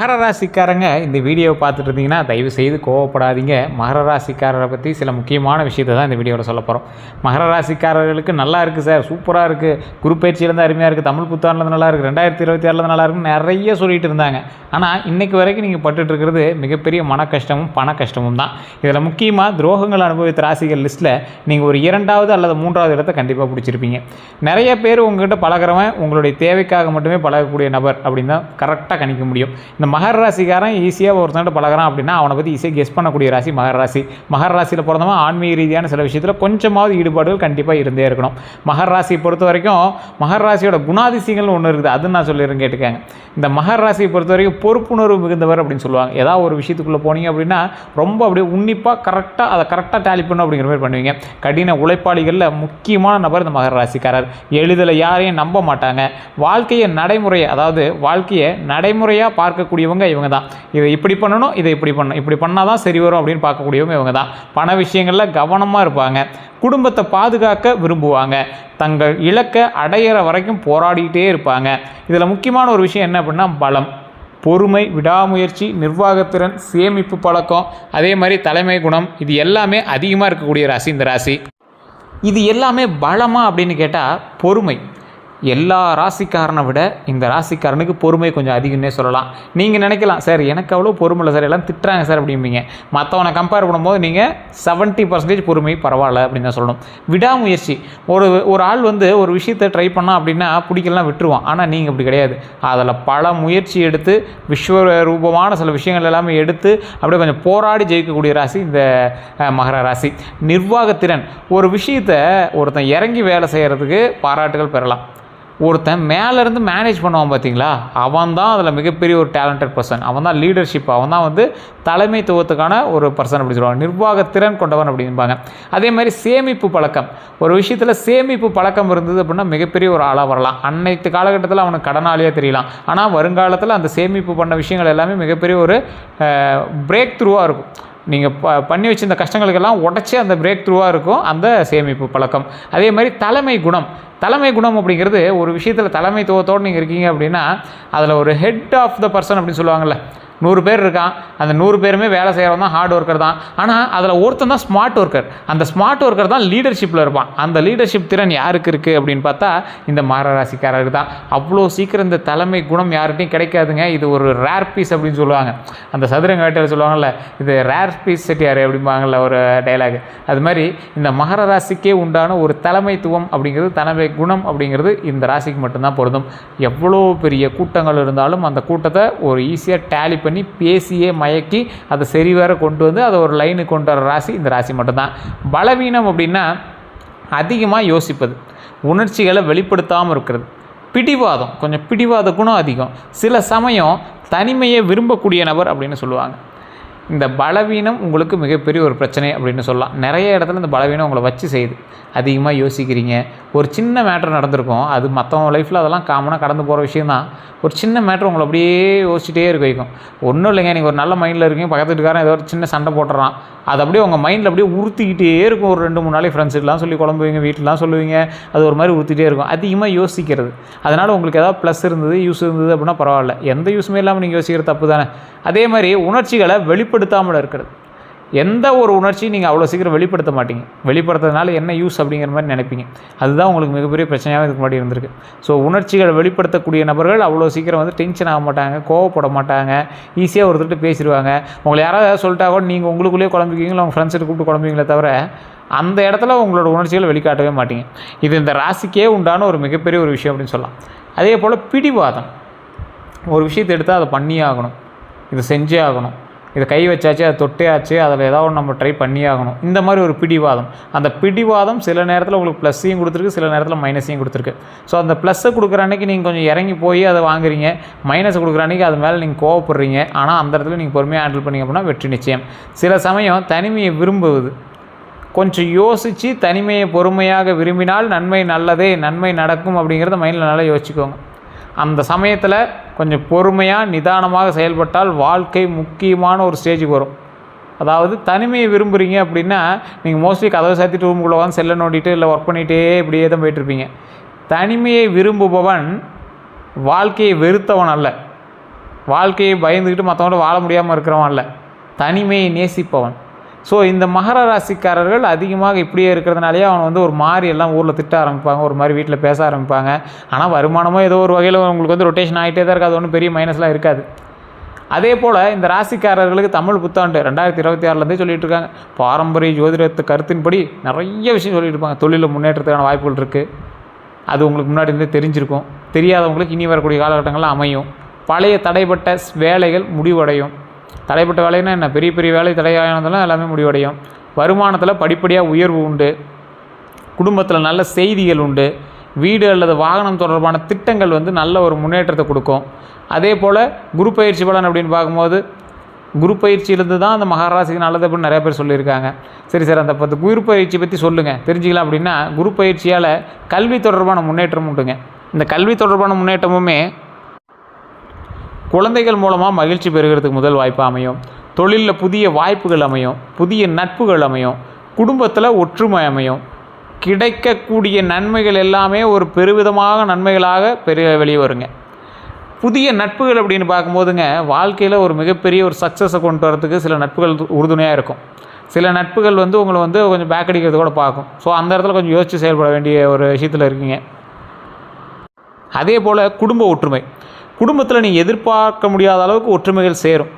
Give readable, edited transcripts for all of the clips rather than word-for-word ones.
மகர ராசிக்காரங்க இந்த வீடியோவை பார்த்துட்டு இருந்தீங்கன்னா தயவு செய்து கோவப்படாதீங்க. மகர ராசிக்காரரை பற்றி சில முக்கியமான விஷயத்தை தான் இந்த வீடியோவில் சொல்ல போகிறோம். மகர ராசிக்காரர்களுக்கு நல்லா இருக்குது சார், சூப்பராக இருக்குது, குரு பயிற்சியிலேருந்து அருமையாக இருக்குது, தமிழ் புத்தாண்டுலேருந்து நல்லா இருக்குது, 2026 நல்லா இருக்குன்னு நிறைய சொல்லிட்டு இருந்தாங்க. ஆனால் இன்றைக்கு வரைக்கும் நீங்கள் பட்டுட்டு இருக்கிறது மிகப்பெரிய மன கஷ்டமும் பண கஷ்டமும் தான். இதில் முக்கியமாக துரோகங்கள் அனுபவித்த ராசிகள் லிஸ்ட்டில் நீங்கள் ஒரு 2வது அல்லது 3வது இடத்தை கண்டிப்பாக பிடிச்சிருப்பீங்க. நிறைய பேர் உங்கள்கிட்ட பழகிறவன் உங்களுடைய தேவைக்காக மட்டுமே பழகக்கூடிய நபர் அப்படின்னு தான் கரெக்டாக கணிக்க முடியும். இந்த மகர ராசிக்காரன் ஈஸியாக ஒருத்தன்ட்டு பழகிறான் அப்படின்னா அவனை பற்றி ஈஸியாக கெஸ் பண்ணக்கூடிய ராசி மகர ராசி. மகர ராசியில் பிறந்தவன் ஆன்மீக ரீதியான சில விஷயத்தில் கொஞ்சமாவது ஈடுபாடுகள் கண்டிப்பாக இருந்தே இருக்கணும். மகர ராசியை பொறுத்த வரைக்கும் மகர ராசியோட குணாதிசயங்கள்னு ஒன்று இருக்குது, அது நான் சொல்லிடுறேன் கேட்டுக்காங்க. இந்த மகர ராசியை பொறுத்த வரைக்கும் பொறுப்புணர்வு மிகுந்தவர் அப்படின்னு சொல்லுவாங்க. ஏதாவது ஒரு விஷயத்துக்குள்ளே போனீங்க அப்படின்னா ரொம்ப அப்படியே உன்னிப்பாக அதை கரெக்டாக டேலி பண்ணணும் அப்படிங்கிற மாதிரி பண்ணுவீங்க. கடின உழைப்பாளிகளில் முக்கியமான நபர் இந்த மகர ராசிக்காரர். எளிதில் யாரையும் நம்ப மாட்டாங்க. வாழ்க்கையை நடைமுறையாக பார்க்கக்கூடியவங்க இவங்க தான். இதை இப்படி பண்ணணும், இதை இப்படி பண்ணால் தான் சரி வரும் அப்படின்னு பார்க்கக்கூடியவங்க இவங்க தான். பண விஷயங்களில் கவனமாக இருப்பாங்க. குடும்பத்தை பாதுகாக்க விரும்புவாங்க. தங்கள் இலக்கை அடையிற வரைக்கும் போராடிக்கிட்டே இருப்பாங்க. இதில் முக்கியமான ஒரு விஷயம் என்ன அப்படின்னா பலம், பொறுமை, விடாமுயற்சி, நிர்வாகத்திறன், சேமிப்பு பழக்கம், அதே மாதிரி தலைமை குணம், இது எல்லாமே அதிகமாக இருக்கக்கூடிய ராசி இந்த ராசி. இது எல்லாமே பலமா அப்படின்னு கேட்டால் பொறுமை. எல்லா ராசிக்காரனை விட இந்த ராசிக்காரனுக்கு பொறுமை கொஞ்சம் அதிகம்னே சொல்லலாம். நீங்கள் நினைக்கலாம், சார் எனக்கு அவ்வளோ பொறுமை இல்லை சார், எல்லாம் திட்டுறாங்க சார் அப்படிம்பீங்க. மற்றவனை கம்பேர் பண்ணும்போது நீங்கள் 70% பொறுமை பரவாயில்ல அப்படின்னு தான் சொல்லணும். விடாமுயற்சி. ஒரு ஆள் ஒரு விஷயத்தை ட்ரை பண்ணால் அப்படின்னா பிடிக்கலாம் விட்டுருவான். ஆனால் நீங்கள் அப்படி கிடையாது. அதில் பல முயற்சி எடுத்து விஸ்வரூபமான சில விஷயங்கள் எல்லாமே எடுத்து அப்படியே கொஞ்சம் போராடி ஜெயிக்கக்கூடிய ராசி இந்த மகர ராசி. நிர்வாகத்திறன். ஒரு விஷயத்தை ஒருத்தன் இறங்கி வேலை செய்கிறதுக்கு பாராட்டுகள் பெறலாம். ஒருத்தன் மேலேருந்து மேனேஜ் பண்ணுவான் பார்த்தீங்களா, அவன் தான் அதில் மிகப்பெரிய ஒரு டேலண்டட் பர்சன். அவன் தான் லீடர்ஷிப், அவன் தான் தலைமைத்துவத்துக்கான ஒரு பர்சன் அப்படி சொல்லுவாங்க. நிர்வாகத்திறன் கொண்டவன் அப்படின்பாங்க. அதே மாதிரி சேமிப்பு பழக்கம். ஒரு விஷயத்தில் சேமிப்பு பழக்கம் இருந்தது அப்படின்னா மிகப்பெரிய ஒரு ஆளாக வரலாம். அன்னைத்து காலகட்டத்தில் அவனுக்கு கடனாளியாக தெரியலாம். ஆனால் வருங்காலத்தில் அந்த சேமிப்பு பண்ண விஷயங்கள் எல்லாமே மிகப்பெரிய ஒரு பிரேக் த்ரூவாக இருக்கும். நீங்கள் பண்ணி வச்சிருந்த கஷ்டங்களுக்கெல்லாம் உடச்சி அந்த பிரேக் த்ரூவாக இருக்கும் அந்த சேமிப்பு பழக்கம். அதே மாதிரி தலைமை குணம் அப்படிங்கிறது ஒரு விஷயத்தில் தலைமைத்துவத்தோடு நீங்கள் இருக்கீங்க அப்படின்னா அதில் ஒரு ஹெட் ஆஃப் த பர்சன் அப்படின்னு சொல்லுவாங்கள்ல. 100 பேர் இருக்கான், அந்த 100 பேருமே வேலை செய்கிறவன் தான் ஹார்ட் ஒர்க்கர் தான். ஆனால் அதில் ஒருத்தன் தான் ஸ்மார்ட் ஒர்க்கர். அந்த ஸ்மார்ட் ஒர்க்கர் தான் லீடர்ஷிப்பில் இருப்பான். அந்த லீடர்ஷிப் திறன் யாருக்கு இருக்குது அப்படின்னு பார்த்தா இந்த மகர ராசிக்காரருக்கு தான். அவ்வளோ சீக்கிரம் இந்த தலைமை குணம் யார்கிட்டையும் கிடைக்காதுங்க. இது ஒரு ரேர் பீஸ் அப்படின்னு சொல்லுவாங்க. அந்த சதுரங்க வேட்டையில் சொல்லுவாங்கள்ல, இது ரேர் பீஸ் செட்டியார் அப்படிம்பாங்கள்ல ஒரு டைலாக். அது மாதிரி இந்த மகர ராசிக்கே உண்டான ஒரு தலைமைத்துவம் அப்படிங்கிறது, தலைமை குணம் அப்படிங்கிறது இந்த ராசிக்கு மட்டும்தான் பொருந்தும். எவ்வளோ பெரிய கூட்டங்கள் இருந்தாலும் அந்த கூட்டத்தை ஒரு ஈஸியாக டேலி பண்ணி பேசியே மயக்கி அதை சரிவர கொண்டு வந்து அதை ஒரு லைனுக்கு கொண்டு வர ராசி இந்த ராசி மட்டும்தான். பலவீனம் அப்படின்னா அதிகமாக யோசிப்பது, உணர்ச்சிகளை வெளிப்படுத்தாமல் இருக்கிறது, கொஞ்சம் பிடிவாத குணம் அதிகம், சில சமயம் தனிமையை விரும்பக்கூடிய நபர் அப்படின்னு சொல்லுவாங்க. இந்த பலவீனம் உங்களுக்கு மிகப்பெரிய ஒரு பிரச்சனை அப்படின்னு சொல்லலாம். நிறைய இடத்துல இந்த பலவீனம் உங்களை வச்சு செய்யுது. அதிகமாக யோசிக்கிறீங்க. ஒரு சின்ன மேட்ரு நடந்திருக்கும், அது மற்றவங்க லைஃப்பில் அதெல்லாம் காமனாக கடந்து போகிற விஷயந்தான். ஒரு சின்ன மேட்ரு உங்களை அப்படியே யோசிச்சுட்டே இருக்க வைக்கும். ஒன்றும் இல்லைங்க, நீங்கள் ஒரு நல்ல மைண்டில் இருக்கீங்க, பக்கத்து வீட்டுக்காரன் ஏதோ ஒரு சின்ன சண்டை போட்டுறான், அது அப்படியே உங்கள் மைண்டில் அப்படியே உறுத்திக்கிட்டே இருக்கும். ஒரு 2-3 நாளைக்கு ஃப்ரெண்ட்ஸுக்கெலாம் சொல்லி குழம்புவீங்க, வீட்டிலாம் சொல்லுவீங்க, அது ஒரு மாதிரி உறுத்திட்டே இருக்கும். அதிகமாக யோசிக்கிறது. அதனால் உங்களுக்கு ஏதாவது ப்ளஸ் இருந்தது, யூஸ் இருந்தது அப்படின்னா பரவாயில்ல. எந்த யூஸுமே இல்லாமல் நீங்கள் யோசிக்கிறது தப்பு தானே. அதே மாதிரி உணர்ச்சிகளை வெளிப்படுத்தாமல் இருக்கிறது. எந்த ஒரு உணர்ச்சியும் நீங்கள் அவ்வளோ சீக்கிரம் வெளிப்படுத்த மாட்டீங்க. வெளிப்படுத்துறதுனால என்ன யூஸ் அப்படிங்கிற மாதிரி நினைப்பீங்க. அதுதான் உங்களுக்கு மிகப்பெரிய பிரச்சனையாக இதுக்கு முன்னாடி இருந்திருக்கு. ஸோ உணர்ச்சிகளை வெளிப்படுத்தக்கூடிய நபர்கள் அவ்வளோ சீக்கிரம் டென்ஷன் ஆக மாட்டாங்க, கோவப்பட மாட்டாங்க, ஈஸியாக ஒருத்தர்கிட்ட பேசிடுவாங்க. உங்களை யாராவது சொல்லிட்டா கூட நீங்கள் உங்களுக்குள்ளேயே குழம்பிக்கிங்களோ உங்கள் ஃப்ரெண்ட்ஸுக்கு கூப்பிட்டு குழம்பிங்களே தவிர அந்த இடத்துல உங்களோட உணர்ச்சிகளை வெளிக்காட்டவே மாட்டீங்க. இது இந்த ராசிக்கே உண்டான ஒரு மிகப்பெரிய ஒரு விஷயம் அப்படின்னு சொல்லலாம். அதே போல் பிடிவாதம். ஒரு விஷயத்தை எடுத்தால் அதை பண்ணியே ஆகணும், இதை செஞ்சே ஆகணும், இதை கை வச்சாச்சு, அதை தொட்டே ஆச்சு, அதில் ஏதாவது நம்ம ட்ரை பண்ணி ஆகணும், இந்த மாதிரி ஒரு பிடிவாதம். அந்த பிடிவாதம் சில நேரத்தில் உங்களுக்கு ப்ளஸ்ஸையும் கொடுத்துருக்கு, சில நேரத்தில் மைனஸையும் கொடுத்துருக்கு. ஸோ அந்த ப்ளஸ்ஸை கொடுக்குற அன்றைக்கி நீங்கள் கொஞ்சம் இறங்கி போய் அதை வாங்குறீங்க, மைனஸை கொடுக்குற அன்றைக்கி அது மேலே நீங்கள் கோவப்படுறீங்க. ஆனால் அந்த இடத்துல நீங்கள் பொறுமையாக ஹேண்டில் பண்ணிங்க அப்படின்னா வெற்றி நிச்சயம். சில சமயம் தனிமையை விரும்புவது, கொஞ்சம் யோசித்து தனிமையை பொறுமையாக விரும்பினால் நன்மை நடக்கும் அப்படிங்கிறத மைண்டில் நல்லா யோசிச்சுக்கோங்க. அந்த சமயத்தில் கொஞ்சம் பொறுமையாக நிதானமாக செயல்பட்டால் வாழ்க்கை முக்கியமான ஒரு ஸ்டேஜுக்கு வரும். அதாவது தனிமையை விரும்புகிறீங்க அப்படின்னா நீங்கள் மோஸ்ட்லி கதவை சாத்திட்டு ரூமுக்குள்ளே வந்து செல்லை நோண்டிட்டு இல்லை ஒர்க் பண்ணிகிட்டே இப்படியே தான் போயிட்டுருப்பீங்க. தனிமையை விரும்புபவன் வாழ்க்கையை வெறுத்தவன் அல்ல, வாழ்க்கையை பயந்துக்கிட்டு மற்றவங்களோட வாழ முடியாமல் இருக்கிறவன் இல்லை, தனிமையை நேசிப்பவன். ஸோ இந்த மகர ராசிக்காரர்கள் அதிகமாக இப்படியே இருக்கிறதுனாலே அவன் வந்து ஒரு மாதிரி எல்லாம் ஊரில் திட்ட ஆரம்பிப்பாங்க, ஒரு மாதிரி வீட்டில் பேச ஆரம்பிப்பாங்க. ஆனால் வருமானமோ ஏதோ ஒரு வகையில் உங்களுக்கு வந்து ரொட்டேஷன் ஆகிட்டே தான் இருக்காது, ஒன்றும் பெரிய மைனஸ்லாம் இருக்காது. அதே போல் இந்த ராசிக்காரர்களுக்கு தமிழ் புத்தாண்டு 2026லேருந்தே சொல்லிகிட்டு இருக்காங்க. பாரம்பரிய ஜோதிடத்து கருத்தின்படி நிறைய விஷயம் சொல்லிட்டு இருப்பாங்க. தொழிலில் முன்னேற்றத்துக்கான வாய்ப்புகள் இருக்குது, அது உங்களுக்கு முன்னாடி இருந்தே தெரிஞ்சிருக்கும். தெரியாதவங்களுக்கு இனி வரக்கூடிய காலகட்டங்களில் அமையும். பழைய தடைப்பட்ட வேலைகள் முடிவடையும். தடைப்பட்ட வேலைன்னா என்ன, பெரிய பெரிய வேலை தடையானதெல்லாம் எல்லாமே முடிவடையும். வருமானத்தில் படிப்படியாக உயர்வு உண்டு. குடும்பத்தில் நல்ல செய்திகள் உண்டு. வீடு அல்லது வாகனம் தொடர்பான திட்டங்கள் வந்து நல்ல ஒரு முன்னேற்றத்தை கொடுக்கும். அதே போல் குரு பயிற்சி பலன் அப்படின்னு பார்க்கும்போது குரு பயிற்சியிலேருந்து தான் அந்த மகராசிக்கு நல்லது அப்படின்னு நிறைய பேர் சொல்லியிருக்காங்க. சரி சார், அந்த 10 குரு பயிற்சி பற்றி சொல்லுங்கள் தெரிஞ்சிக்கலாம் அப்படின்னா, குரு பயிற்சியால் கல்வி தொடர்பான முன்னேற்றம் உண்டுங்க. இந்த கல்வி தொடர்பான முன்னேற்றமுமே குழந்தைகள் மூலமாக மகிழ்ச்சி பெறுகிறதுக்கு முதல் வாய்ப்பு அமையும். தொழிலில் புதிய வாய்ப்புகள் அமையும், புதிய நட்புகள் அமையும், குடும்பத்தில் ஒற்றுமை அமையும். கிடைக்கக்கூடிய நன்மைகள் எல்லாமே ஒரு பெருவிதமாக நன்மைகளாக வெளியே வருங்க. புதிய நட்புகள் அப்படின்னு பார்க்கும்போதுங்க, வாழ்க்கையில் ஒரு மிகப்பெரிய ஒரு சக்ஸஸை கொண்டு வரதுக்கு சில நட்புகள் உறுதுணையாக இருக்கும். சில நட்புகள் வந்து உங்களை வந்து கொஞ்சம் பேக் அடிக்கிறது கூட பார்க்கும். ஸோ அந்த இடத்துல கொஞ்சம் யோசித்து செயல்பட வேண்டிய ஒரு விஷயத்தில் இருக்கீங்க. அதே போல் குடும்ப ஒற்றுமை, குடும்பத்தில் நீங்கள் எதிர்பார்க்க முடியாத அளவுக்கு ஒற்றுமைகள் சேரும்.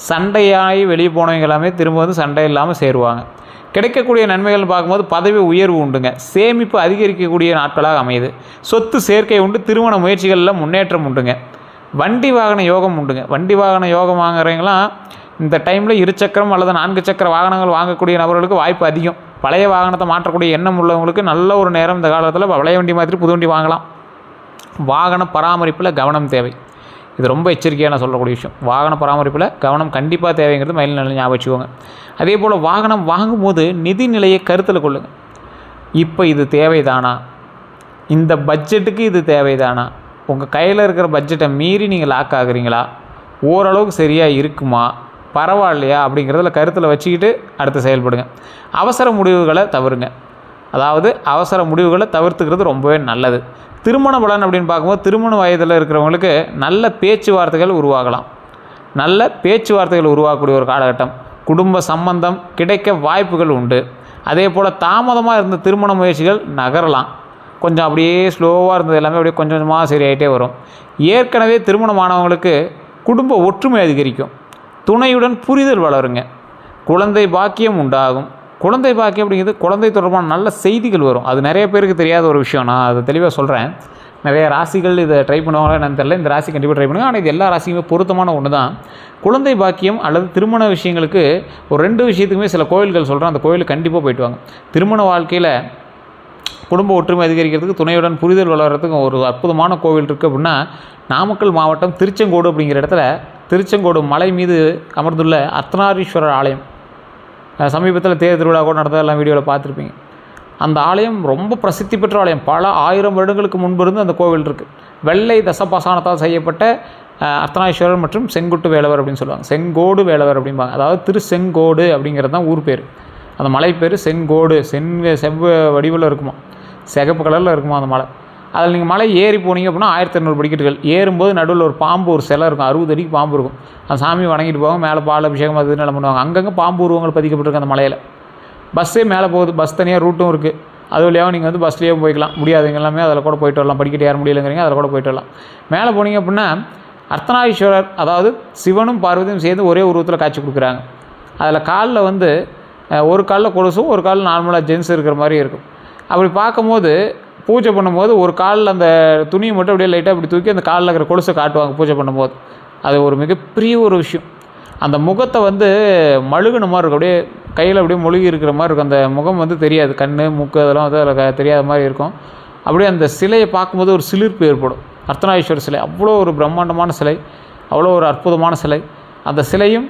சண்டையாகி வெளியே போனவங்க எல்லாமே திரும்ப வந்து சண்டை இல்லாமல் சேருவாங்க. கிடைக்கக்கூடிய நன்மைகள்னு பார்க்கும்போது பதவி உயர்வு உண்டுங்க. சேமிப்பு அதிகரிக்கக்கூடிய நாட்களாக அமையுது. சொத்து சேர்க்கை உண்டு. திருமண முயற்சிகளில் முன்னேற்றம் உண்டுங்க. வண்டி வாகன யோகம் உண்டுங்க. வண்டி வாகன யோகம் வாங்குறவங்களாம் இந்த டைமில் 2 சக்கரம் அல்லது 4 சக்கர வாகனங்கள் வாங்கக்கூடிய நபர்களுக்கு வாய்ப்பு அதிகம். பழைய வாகனத்தை மாற்றக்கூடிய எண்ணம் உள்ளவங்களுக்கு நல்ல ஒரு நேரம் இந்த காலத்தில் பழைய வண்டி மாதிரி புது வண்டி வாங்கலாம். வாகன பராமரிப்பில் கவனம் தேவை. இது ரொம்ப எச்சரிக்கையாக நான் சொல்லக்கூடிய விஷயம். வாகன பராமரிப்பில் கவனம் கண்டிப்பாக தேவைங்கிறது மைண்டில் நல்லா ஞாபகம் வச்சுக்கோங்க. அதே போல் வாகனம் வாங்கும்போது நிதி நிலையை கருத்தில் கொள்ளுங்கள். இப்போ இது தேவைதானா, இந்த பட்ஜெட்டுக்கு இது தேவைதானா, உங்கள் கையில் இருக்கிற பட்ஜெட்டை மீறி நீங்கள் லாக் ஆகுறீங்களா, ஓரளவுக்கு சரியாக இருக்குமா, பரவாயில்லையா அப்படிங்கிறதுல கருத்தில் வச்சுக்கிட்டு அடுத்து செயல்படுங்க. அவசர முடிவுகளை தவிருங்க. அதாவது அவசர முடிவுகளை தவிர்த்துக்கிறது ரொம்பவே நல்லது. திருமண பலன் அப்படின்னு பார்க்கும்போது திருமண வயதில் இருக்கிறவங்களுக்கு நல்ல பேச்சுவார்த்தைகள் உருவாகலாம். நல்ல பேச்சுவார்த்தைகள் உருவாகக்கூடிய ஒரு காலகட்டம். குடும்ப சம்பந்தம் கிடைக்க வாய்ப்புகள் உண்டு. அதே போல் தாமதமாக இருந்த திருமண முயற்சிகள் நகரலாம். கொஞ்சம் அப்படியே ஸ்லோவாக இருந்தது எல்லாமே அப்படியே கொஞ்சம் கொஞ்சமாக சரியாயிட்டே வரும். ஏற்கனவே திருமணமானவங்களுக்கு குடும்ப ஒற்றுமை அதிகரிக்கும். துணையுடன் புரிதல் வளருங்க. குழந்தை பாக்கியம் உண்டாகும். குழந்தை பாக்கியம் அப்படிங்கிறது குழந்தை தொடர்பான நல்ல செய்திகள் வரும். அது நிறைய பேருக்கு தெரியாத ஒரு விஷயம். நான் அதை தெளிவாக சொல்கிறேன். நிறைய ராசிகள் இதை ட்ரை பண்ணுவாங்களா என்னன்னு தெரியல. இந்த ராசி கண்டிப்பாக ட்ரை பண்ணுங்க. ஆனால் இது எல்லா ராசிக்குமே பொருத்தமான ஒன்று தான். குழந்தை பாக்கியம் அல்லது திருமண விஷயங்களுக்கு ஒரு 2 விஷயத்துக்குமே சில கோயில்கள் சொல்கிறேன். அந்த கோயிலுக்கு கண்டிப்பாக போய்ட்டு வாங்க. திருமண வாழ்க்கையில் குடும்ப ஒற்றுமை அதிகரிக்கிறதுக்கு, துணையுடன் புரிதல் வளர்கிறதுக்கு ஒரு அற்புதமான கோவில் இருக்குது அப்படின்னா, நாமக்கல் மாவட்டம் திருச்செங்கோடு அப்படிங்கிற இடத்துல திருச்செங்கோடு மலை மீது அமர்ந்துள்ள அர்த்தநாரீஸ்வரர் ஆலயம். சமீபத்தில் தேர் திருவிழா கூட நடந்ததெல்லாம் வீடியோவில் பார்த்துருப்பீங்க. அந்த ஆலயம் ரொம்ப பிரசித்தி பெற்ற ஆலயம். பல 1000 வருடங்களுக்கு முன்பு இருந்து அந்த கோவில் இருக்குது. வெள்ளை தசபாசானத்தால் செய்யப்பட்ட அர்த்தநாரீஸ்வரர் மற்றும் செங்குட்டு வேலவர் அப்படின்னு சொல்லுவாங்க. செங்கோடு வேலவர் அப்படிம்பாங்க. அதாவது திருச்செங்கோடு அப்படிங்கிறது தான் ஊர் பேர். அந்த மலை பேர் செங்கோடு. செவ்வ வடிவில் இருக்குமா, சிகப்பு கலரில் இருக்குமா அந்த மலை. அதில் நீங்கள் மலை ஏறி போனீங்க அப்படின்னா 1200 படிக்கட்டுகள். ஏறும்போது நடுவில் ஒரு பாம்பு, ஒரு சிலை இருக்கும். 60 அடிக்கு பாம்பு இருக்கும். அந்த சாமி வணங்கிட்டு போவாங்க. மேலே பால் அபிஷேகம் அது இதெல்லாம் பண்ணுவாங்க. அங்கங்கே பாம்பு உருவங்கள் பதிக்கப்பட்டிருக்கு அந்த மலையில். பஸ்ஸே மேலே போகுது. பஸ் தனியாக ரூட்டும் இருக்குது. அது வழியாக நீங்கள் வந்து பஸ்லேயே போய்க்கலாம். முடியாதுங்க எல்லாமே அதில் கூட போய்ட்டு வரலாம். படிக்கட்டு ஏற முடியலைங்கிறீங்க, அதில் கூட போய்ட்டு வரலாம். மேலே போனீங்க அப்படின்னா அர்த்தநாரீஸ்வரர், அதாவது சிவனும் பார்வதியும் சேர்ந்து ஒரே உருவத்தில் காட்சி கொடுக்குறாங்க. அதில் காலில் வந்து ஒரு காலில் கொலுசும் ஒரு காலில் நார்மலாக ஜென்ஸ் இருக்கிற மாதிரி இருக்கும். அப்படி பார்க்கும்போது பூஜை பண்ணும்போது ஒரு காலில் அந்த துணியை மட்டும் அப்படியே லைட்டாக அப்படி தூக்கி அந்த காலில் இருக்கிற கொலுசை காட்டுவாங்க பூஜை பண்ணும்போது. அது ஒரு மிகப்பெரிய ஒரு விஷயம். அந்த முகத்தை வந்து மழுகுன மாதிரி இருக்கும். அப்படியே கையில் அப்படியே மொழுகி இருக்கிற மாதிரி இருக்கும். அந்த முகம் வந்து தெரியாது. கண், மூக்கு அதெல்லாம் வந்து அதில் தெரியாத மாதிரி இருக்கும். அப்படியே அந்த சிலையை பார்க்கும்போது ஒரு சிலிர்ப்பு ஏற்படும். அர்த்தநாரீஸ்வரர் சிலை அவ்வளோ ஒரு பிரம்மாண்டமான சிலை, அவ்வளோ ஒரு அற்புதமான சிலை. அந்த சிலையும்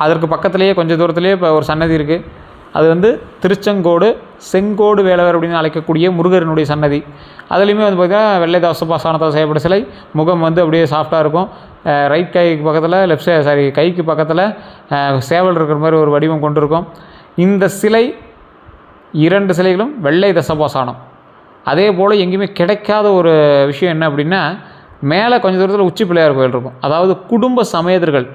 அதற்கு பக்கத்துலேயே கொஞ்சம் தூரத்துலேயே இப்போ ஒரு சன்னதி இருக்குது. அது வந்து திருச்செங்கோடு செங்கோடு வேலவர் அப்படின்னு அழைக்கக்கூடிய முருகரனுடைய சன்னதி. அதுலேயுமே வந்து பார்த்திங்கன்னா வெள்ளை தசபாசானத்தால் செய்யப்பட்ட சிலை. முகம் வந்து அப்படியே சாஃப்டாக இருக்கும். ரைட் கைக்கு பக்கத்தில் கைக்கு பக்கத்தில் சேவல் இருக்கிற மாதிரி ஒரு வடிவம் கொண்டிருக்கும். இந்த சிலை 2 சிலைகளும் வெள்ளை தசபாசானம். அதே போல் எங்கேயுமே கிடைக்காத ஒரு விஷயம் என்ன அப்படின்னா, மேலே கொஞ்சம் தூரத்தில் உச்சி பிள்ளையார் கோயில் இருக்கும். அதாவது குடும்ப சமேதர்கள்,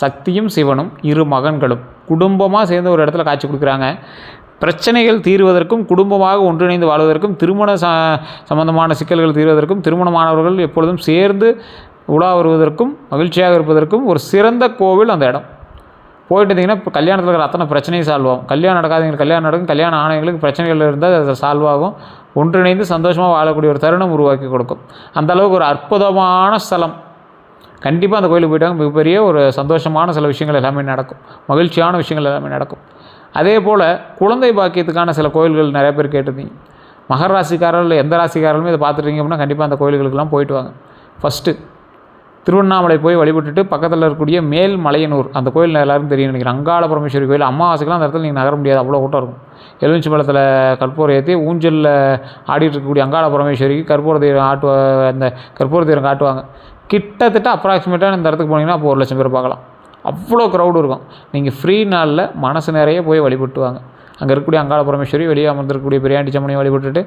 சக்தியும் சிவனும் 2 மகன்களும் குடும்பமாக சேர்ந்து ஒரு இடத்துல காட்சி கொடுக்குறாங்க. பிரச்சனைகள் தீர்வதற்கும், குடும்பமாக ஒன்றிணைந்து வாழ்வதற்கும், திருமண சம்பந்தமான சிக்கல்கள் தீர்வதற்கும், திருமணமானவர்கள் எப்பொழுதும் சேர்ந்து உலா வருவதற்கும், மகிழ்ச்சியாக இருப்பதற்கும் ஒரு சிறந்த கோவில் அந்த இடம். போயிட்டு இருந்தீங்கன்னா இப்போ கல்யாணத்தில் இருக்கிற அத்தனை பிரச்சனையும் சால்வ் ஆகும். கல்யாணம் நடக்காதவங்களுக்கு கல்யாணம் நடக்கும், கல்யாணம் ஆணையங்களுக்கு பிரச்சனைகள் இருந்தால் அது சால்வ் ஆகும். ஒன்றிணைந்து சந்தோஷமாக வாழக்கூடிய ஒரு தருணம் உருவாக்கி கொடுக்கும். அந்தளவுக்கு ஒரு அற்புதமான ஸ்தலம். கண்டிப்பாக அந்த கோயிலுக்கு போயிட்டாங்க மிகப்பெரிய ஒரு சந்தோஷமான சில விஷயங்கள் எல்லாமே நடக்கும், மகிழ்ச்சியான விஷயங்கள் எல்லாமே நடக்கும். அதே போல் குழந்தை பாக்கியத்துக்கான சில கோயில்கள் நிறைய பேர் கேட்டிருந்தீங்க. மகர ராசிக்காரர்கள் எந்த ராசிக்காரர்களுமே இதை பார்த்துட்டீங்க அப்படின்னா கண்டிப்பாக அந்த கோயில்களுக்கெல்லாம் போயிட்டு வாங்க. ஃபஸ்ட்டு திருவண்ணாமலை போய் வழிபட்டுட்டு பக்கத்தில் இருக்கக்கூடிய மேல்மலையனூர் அந்த கோயில் எல்லாருக்கும் தெரியும் நினைக்கிறேன். அங்காள பரமேஸ்வரி கோயில். அமாவாசைக்கெல்லாம் அந்த இடத்துல நீங்கள் நகர முடியாது, அவ்வளோ கூட்டம் இருக்கும். எலுமிச்சி பழத்தில் கற்பூரம் ஏற்றி ஊஞ்சலில் ஆடிட்டு இருக்கக்கூடிய அங்காள பரமேஸ்வரிக்கு கற்பூர தீரம் அந்த கற்பூர தீரம் காட்டுவாங்க. கிட்டத்தட்ட அப்ராக்சிமேட்டாக இந்த இடத்துக்கு போனீங்கன்னா அப்போ 1,00,000 பேர் பார்க்கலாம். அவ்வளோ க்ரௌடு இருக்கும். நீங்கள் ஃப்ரீ நாளில் மனசு நிறைய போய் வழிபட்டு வாங்க. அங்கே இருக்கக்கூடிய அங்காள பரமேஸ்வரி, வெளியே அமர்ந்திருக்கக்கூடிய பெரியாண்டி சம்மனையை வழிபட்டுட்டு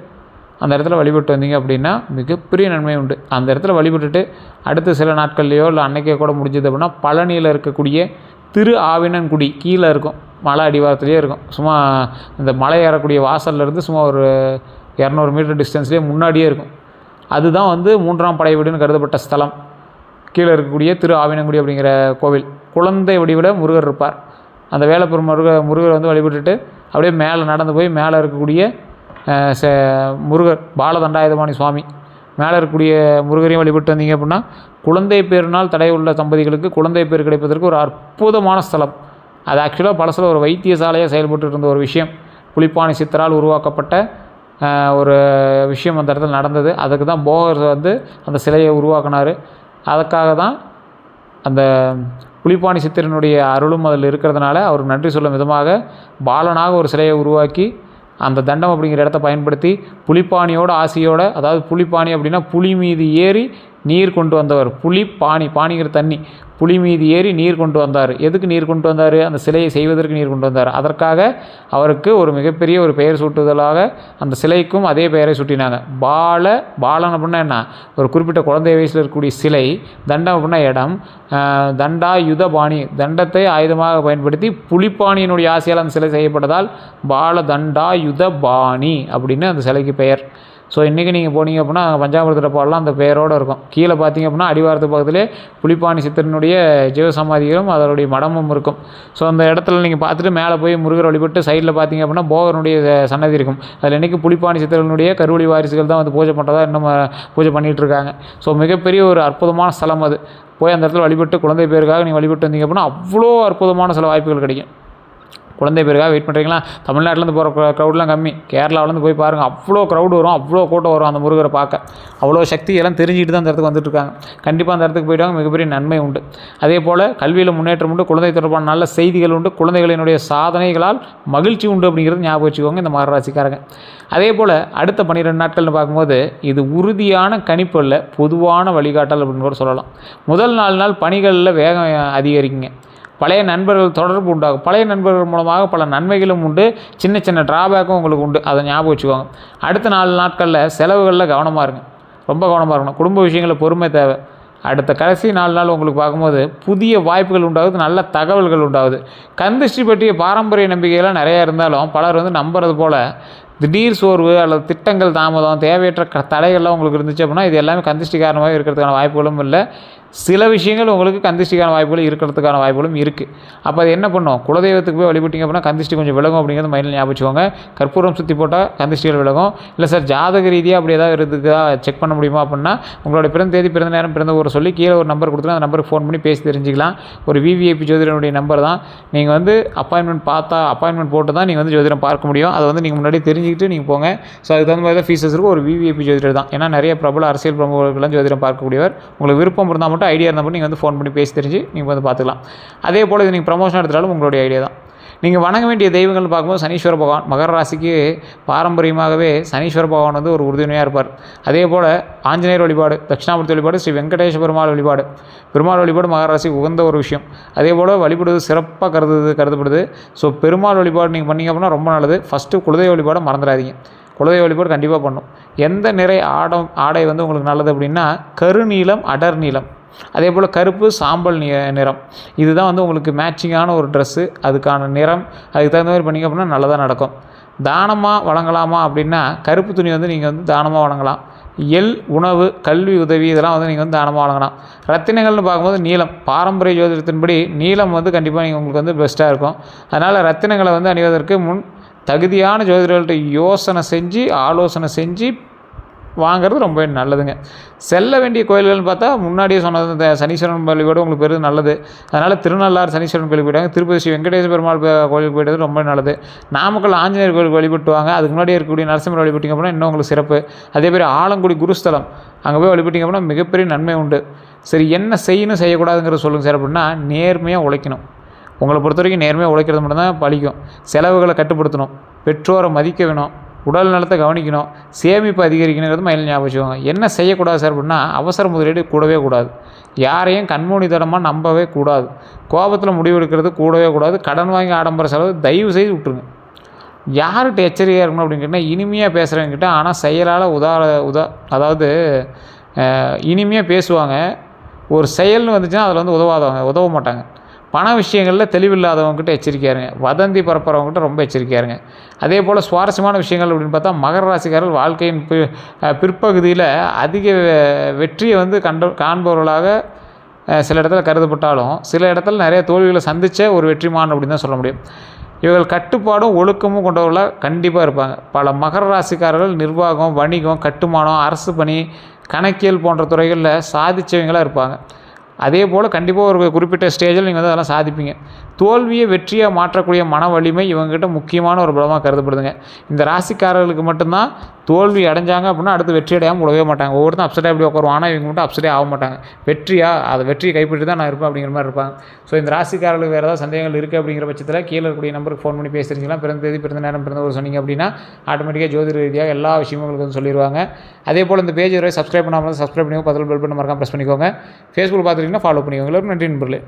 அந்த இடத்துல வழிபட்டு வந்தீங்க அப்படின்னா மிகப்பெரிய நன்மை உண்டு. அந்த இடத்துல வழிபட்டுட்டு அடுத்த சில நாட்கள்லையோ இல்லை அன்னைக்கே கூட முடிஞ்சது அப்படின்னா பழனியில் இருக்கக்கூடிய திரு ஆவினன்குடி கீழே இருக்கும், மலை அடிவாரத்துலேயே இருக்கும். சும்மா இந்த மலை ஏறக்கூடிய வாசல்லேருந்து சும்மா ஒரு 200 மீட்டர் டிஸ்டன்ஸ்லேயே முன்னாடியே இருக்கும். அதுதான் வந்து 3ஆம் படை வீடுன்னு கருதப்பட்ட ஸ்தலம். கீழே இருக்கக்கூடிய திரு ஆவினன்குடி அப்படிங்கிற கோவில். குழந்தை வடிவில் முருகர் இருப்பார். அந்த வேலப்பெரும் முருகர் வந்து வழிபட்டுட்டு அப்படியே மேலே நடந்து போய் மேலே இருக்கக்கூடிய முருகர் பாலதண்டாயுதபாணி சுவாமி மேலே இருக்கக்கூடிய முருகரையும் வழிபட்டு வந்தீங்க அப்படின்னா குழந்தை பேரினால் தடை உள்ள தம்பதிகளுக்கு குழந்தை பேர் கிடைப்பதற்கு ஒரு அற்புதமான ஸ்தலம். அது ஆக்சுவலாக பழசில் ஒரு வைத்தியசாலையாக செயல்பட்டு இருந்த ஒரு விஷயம். புலிப்பாணி சித்தரால் உருவாக்கப்பட்ட ஒரு விஷயம் அந்த இடத்துல நடந்தது. அதுக்கு தான் போகர் வந்து அந்த சிலையை உருவாக்கினார். அதுக்காக தான் அந்த புலிப்பாணி சித்தரனுடைய அருளும் அதில் இருக்கிறதுனால அவருக்கு நன்றி சொல்லும் விதமாக பாலனாக ஒரு சிலையை உருவாக்கி அந்த தண்டம் அப்படிங்கிற இடத்த பயன்படுத்தி புலிப்பாணியோட ஆசையோட, அதாவது புலிப்பாணி அப்படின்னா புலி மீது ஏறி நீர் கொண்டு வந்தவர். புலிப்பாணி, பாணிங்கிற தண்ணி, புலி மீது ஏறி நீர் கொண்டு வந்தார். எதுக்கு நீர் கொண்டு வந்தார்? அந்த சிலையை செய்வதற்கு நீர் கொண்டு வந்தார். அதற்காக அவருக்கு ஒரு மிகப்பெரிய ஒரு பெயர் சூட்டுதலாக அந்த சிலைக்கும் அதே பெயரை சூட்டினாங்க. பாலன் அப்படின்னா என்ன? ஒரு குறிப்பிட்ட குழந்தை வயசில் இருக்கக்கூடிய சிலை. தண்டம் அப்படின்னா இடம். தண்டாயுதபாணி, தண்டத்தை ஆயுதமாக பயன்படுத்தி புலிப்பாணியினுடைய ஆசையால் அந்த சிலை செய்யப்பட்டதால் பால தண்டாயுதபாணி அப்படின்னு அந்த சிலைக்கு பெயர். ஸோ இன்றைக்கி நீங்கள் போனீங்க அப்படின்னா பஞ்சாமிர்தத்தில் பாடலாம் அந்த பெயரோடு இருக்கும். கீழே பார்த்தீங்க அப்படின்னா அடிவாரத்து பக்கத்திலே புலிப்பாணி சித்தரனுடைய ஜீவசமாதிகளும் அதனுடைய மடமும் இருக்கும். ஸோ அந்த இடத்துல நீங்கள் பார்த்துட்டு மேலே போய் முருகர் வழிபட்டு சைடில் பார்த்தீங்க அப்படின்னா போகருடைய சன்னதி இருக்கும். அதில் இன்றைக்கி புலிப்பாணி சித்தரனுடைய கருவழி வாரிசுகள் தான் வந்து பூஜை பண்ணுறதா இன்னும் பூஜை பண்ணிகிட்டு இருக்காங்க. ஸோ மிகப்பெரிய ஒரு அற்புதமான ஸ்தலம் அது. போய் அந்த இடத்துல வழிபட்டு குழந்தை பேருக்காக நீங்கள் வழிபட்டு வந்தீங்க அப்படின்னா அவ்வளோ அற்புதமான சில வாய்ப்புகள் கிடைக்கும். குழந்தை பேருக்காக வெயிட் பண்ணுறீங்களா? தமிழ்நாட்டிலேருந்து போகிற க்ரௌட்லாம் கம்மி. கேரளாவிலேருந்து போய் பாருங்கள், அவ்வளோ க்ரௌடு வரும், அவ்வளோ கூட்டம் வரும் அந்த முருகரை பார்க்க. அவ்வளோ சக்தி எல்லாம் தெரிஞ்சுக்கிட்டு தான் அந்த இடத்துக்கு வந்துட்டுருக்காங்க. கண்டிப்பாக அந்த இடத்துக்கு போயிட்டாங்க, மிகப்பெரிய நன்மை உண்டு. அதே போல் கல்வியில் முன்னேற்றம் உண்டு, குழந்தை தொடர்பான நல்ல செய்திகள் உண்டு, குழந்தைகளினுடைய சாதனைகளால் மகிழ்ச்சி உண்டு அப்படிங்கிறது ஞாபகம் வச்சுக்கோங்க இந்த மகர ராசிக்காரங்க. அதே போல் அடுத்த 12 நாட்கள்னு பார்க்கும்போது இது உறுதியான கணிப்பு இல்லை, பொதுவான வழிகாட்டல் அப்படின்னு கூட சொல்லலாம். முதல் 4 நாள் பணிகளில் வேகம் அதிகரிக்குங்க. பழைய நண்பர்கள் தொடர்பு உண்டாகும். பழைய நண்பர்கள் மூலமாக பல நன்மைகளும் உண்டு, சின்ன சின்ன ட்ராபேக்கும் உங்களுக்கு உண்டு. அதை ஞாபகம் வச்சுக்கோங்க. அடுத்த 4 நாட்களில் செலவுகளில் கவனமாக இருங்க, ரொம்ப கவனமாக இருக்கணும். குடும்ப விஷயங்களில் பொறுமை தேவை. அடுத்த கடைசி 4 நாள் உங்களுக்கு பார்க்கும்போது புதிய வாய்ப்புகள் உண்டாகுது, நல்ல தகவல்கள் உண்டாகுது. கந்திஷ்டி பற்றிய பாரம்பரிய நம்பிக்கைகள்லாம் நிறையா இருந்தாலும் பலர் வந்து நம்புறது போல் திடீர் சோர்வு அல்லது திட்டங்கள் தாமதம், தேவையற்ற தடைகள்லாம் உங்களுக்கு இருந்துச்சு அப்படின்னா இது எல்லாமே கந்திஷ்டி காரணமாக இருக்கிறதுக்கான வாய்ப்புகளும் இல்லை. சில விஷயங்கள் உங்களுக்கு கந்திஷ்டிக்கான வாய்ப்புகள் இருக்கிறதுக்கான வாய்ப்புகளும் இருக்குது. அப்போ அது என்ன பண்ணும்? குலதெய்வத்துக்கு போய் வழிபட்டிங்க அப்படின்னா கந்திஷ்டி கொஞ்சம் விலகும் அப்படிங்கிறது மைண்டில் ஞாபகம் வச்சுக்கோங்க. கற்பூரம் சுற்றி போட்டால் கந்திஷ்டிகள் விலகும். இல்லை சார் ஜாதக ரீதியாக அப்படி ஏதாவது இருக்குதா செக் பண்ண முடியுமா அப்படின்னா உங்களோட பிறந்த தேதி, பிறந்த நேரம், பிறந்த ஊரை சொல்லி கீழே ஒரு நம்பர் கொடுத்துட்டு அந்த நம்பருக்கு ஃபோன் பண்ணி பேசி தெரிஞ்சிக்கலாம். ஒரு விவிஐபி ஜோதிடனுடைய நம்பர் தான். நீங்கள் வந்து அப்பாயின்மெண்ட் போட்டு தான் நீங்கள் வந்து ஜோதிடம் பார்க்க முடியும். அதை வந்து நீங்கள் முன்னாடி தெரிஞ்சுக்கிட்டு நீங்கள் போங்க. ஸோ அதுக்கு தகுந்த மாதிரி தான் ஃபீஸஸ் இருக்கும். ஒரு விவிஐபி ஜோதிடர் தான். ஏன்னா நிறைய பிரபல அரசியல் பிரமுகர்கள்லாம் ஜோதிடம் பார்க்கக்கூடியவர். உங்களுக்கு விருப்பம் இருந்தால் ஐடியா இருந்தால் நீங்கள் வந்து ஃபோன் பண்ணி பேசி தெரிஞ்சு நீங்கள் வந்து பார்த்துக்கலாம். அதே போல் இது நீங்கள் ப்ரமோஷன் எடுத்தாலும் உங்களுடைய ஐடியா தான். நீங்கள் வணங்க வேண்டிய தெய்வங்கள்னு பார்க்கும்போது சனீஸ்வர பகவான். மகர ராசிக்கு பாரம்பரியமாகவே சனீஸ்வர பகவான் வந்து ஒரு உறுதுணையாக இருப்பார். அதே போல் ஆஞ்சநேயர் வழிபாடு, தட்சிணாமூர்த்தி வழிபாடு, ஸ்ரீ வெங்கடேஷ பெருமாள் வழிபாடு, பெருமாள் வழிபாடு மகர ராசிக்கு உகந்த ஒரு விஷயம். அதே போல் வழிபடுவது சிறப்பாக கருதப்படுது. ஸோ பெருமாள் வழிபாடு நீங்கள் பண்ணிங்க அப்படின்னா ரொம்ப நல்லது. ஃபஸ்ட்டு குலதெய்வ வழிபாடு மறந்துடாதீங்க. குலதெய்வ வழிபாடு கண்டிப்பாக பண்ணும். எந்த நிறை ஆடை வந்து உங்களுக்கு நல்லது அப்படின்னா கருநீலம், அடர் நீலம், அதே போல் கருப்பு, சாம்பல் நிறம். இதுதான் வந்து உங்களுக்கு மேட்சிங்கான ஒரு ட்ரெஸ்ஸு. அதுக்கான நிறம் அதுக்கு தகுந்த மாதிரி பண்ணிங்க அப்படின்னா நல்லதாக நடக்கும். தானமாக வழங்கலாமா அப்படின்னா கருப்பு துணி வந்து நீங்கள் வந்து தானமாக வழங்கலாம். உணவு, கல்வி உதவி இதெல்லாம் வந்து நீங்கள் வந்து தானமாக வழங்கலாம். ரத்தினங்கள்னு பார்க்கும்போது நீலம், பாரம்பரிய ஜோதிடத்தின்படி நீலம் வந்து கண்டிப்பாக உங்களுக்கு வந்து பெஸ்ட்டாக இருக்கும். அதனால் ரத்தினங்களை வந்து அணிவதற்கு முன் தகுதியான ஜோதிடர்கள்ட்ட ஆலோசனை செஞ்சு வாங்கிறது ரொம்ப நல்லதுங்க. செல்ல வேண்டிய கோயில்கள்னு பார்த்தா முன்னாடியே சொன்னது இந்த சனீஸ்வரன் வழிபாடு உங்களுக்கு பெரிய நல்லது. அதனால் திருநள்ளாறு சனீஸ்வரன் கோயிலுக்கு போயிட்டாங்க. திருப்பதி ஸ்ரீ வெங்கடேஸ்வர பெருமாள் கோயிலுக்கு போய்ட்டது ரொம்ப நல்லது. நாமக்கல் ஆஞ்சநேயர் கோயிலுக்கு வழிபட்டுவாங்க. அதுக்கு முன்னாடி இருக்கக்கூடிய நரசிம்மர் வழிபட்டிங்க அப்படின்னா இன்னும் உங்களுக்கு சிறப்பு. அதேமாதிரி ஆலங்குடி குருஸ்தலம் அங்கே போய் வழிபட்டிங்க அப்படின்னா மிகப்பெரிய நன்மை உண்டு. சரி, என்ன செய்யணும் செய்யக்கூடாதுங்கிறத சொல்லுங்கள் சார் அப்படின்னா, நேர்மையாக உழைக்கணும். உங்களை பொறுத்த வரைக்கும் நேர்மையாக உழைக்கிறது மட்டும்தான் பலிக்கும். செலவுகளை கட்டுப்படுத்தணும், பெற்றோரை மதிக்க வேணும், உடல் நலத்தை கவனிக்கணும், சேமிப்பு அதிகரிக்கணுங்கிறது மைண்டில் ஞாபகம் வச்சுக்கோங்க. என்ன செய்யக்கூடாது சார் அப்படின்னா, அவசர முதலீடு கூடவே கூடாது. யாரையும் கண்மூடித்தனமாக நம்பவே கூடாது. கோபத்தில் முடிவெடுக்கிறது கூடவே கூடாது. கடன் வாங்கி ஆடம்பர செலவு தயவு செய்து விட்டுருங்க. யார்கிட்ட எச்சரிக்கையாக இருக்கணும் அப்படின்னு கேட்டால், இனிமையாக பேசுகிறவங்கிட்ட ஆனால் செயலால் அதாவது இனிமையாக பேசுவாங்க. ஒரு செயல்னு வந்துச்சுன்னா அதில் வந்து உதவ மாட்டாங்க. பண விஷயங்களில் தெளிவில்லாதவங்ககிட்ட எச்சரிக்கையாக இருங்க. வதந்தி பரப்புறவங்ககிட்ட ரொம்ப எச்சரிக்கையாக இருங்க. அதே போல் சுவாரஸ்யமான விஷயங்கள் அப்படின்னு பார்த்தா, மகர ராசிக்காரர்கள் வாழ்க்கையின் பிற்பகுதியில் அதிக வெற்றியை வந்து காண்பவர்களாக சில இடத்துல கருதப்பட்டாலும், சில இடத்துல நிறைய தோல்விகளை சந்தித்த ஒரு வெற்றிமான் அப்படின்னு தான் சொல்ல முடியும். இவர்கள் கட்டுப்பாடும் ஒழுக்கமும் கொண்டவர்களாக கண்டிப்பாக இருப்பாங்க. பல மகர ராசிக்காரர்கள் நிர்வாகம், வணிகம், கட்டுமானம், அரசு பணி, கணக்கியல் போன்ற துறைகளில் சாதித்தவங்களாக இருப்பாங்க. அதே போல் கண்டிப்பாக ஒரு குறிப்பிட்ட ஸ்டேஜில் நீங்கள் வந்து அதெல்லாம் சாதிப்பீங்க. தோல்வியை வெற்றியாக மாற்றக்கூடிய மன வலிமை இவங்ககிட்ட முக்கியமான ஒரு பலமாக கருதப்படுதுங்க. இந்த ராசிக்காரர்களுக்கு மட்டும்தான் தோல்வி அடைஞ்சாங்க அப்படின்னா அடுத்து வெற்றி அடையாமல் விடவே மாட்டாங்க. ஒவ்வொருத்தரும் அப்செட்டாக எப்படி உட்காருவோம், ஆனால் இவங்க மட்டும் அப்செட்டே ஆக மாட்டாங்க. வெற்றியை கைப்பற்றி தான் நான் இருப்பேன் அப்படிங்கிற மாதிரி இருப்பாங்க. ஸோ இந்த ராசிக்காரர்களுக்கு வேறு ஏதாவது சந்தேகங்கள் இருக்குது அப்படிங்கிற பட்சத்தில் கீழே இருக்கக்கூடிய நம்பருக்கு ஃபோன் பண்ணி பேசுகிறீங்களா, பிறந்த தேதி, பிறந்த நேரம், பிறந்த ஒரு சொன்னீங்க அப்படின்னா ஆட்டோமேட்டிக்காக ஜோதிட ரீதியாக எல்லா விஷயமும் உங்களுக்கு வந்து சொல்லிடுவாங்க. அதே போல் இந்த பேஜ் வரை சப்ஸ்கிரைப் பண்ணாமல் சப்ஸ்கிரைப் பண்ணிக்கோங்க. பதில் பெல் பட்டன் மறக்காம ப்ரெஸ் பண்ணிக்கோங்க. ஃபேஸ்புக் பார்த்துட்டிங்கன்னா ஃபாலோ பண்ணிக்கோங்க. எல்லாருக்கும் நன்றி நண்பர்களே.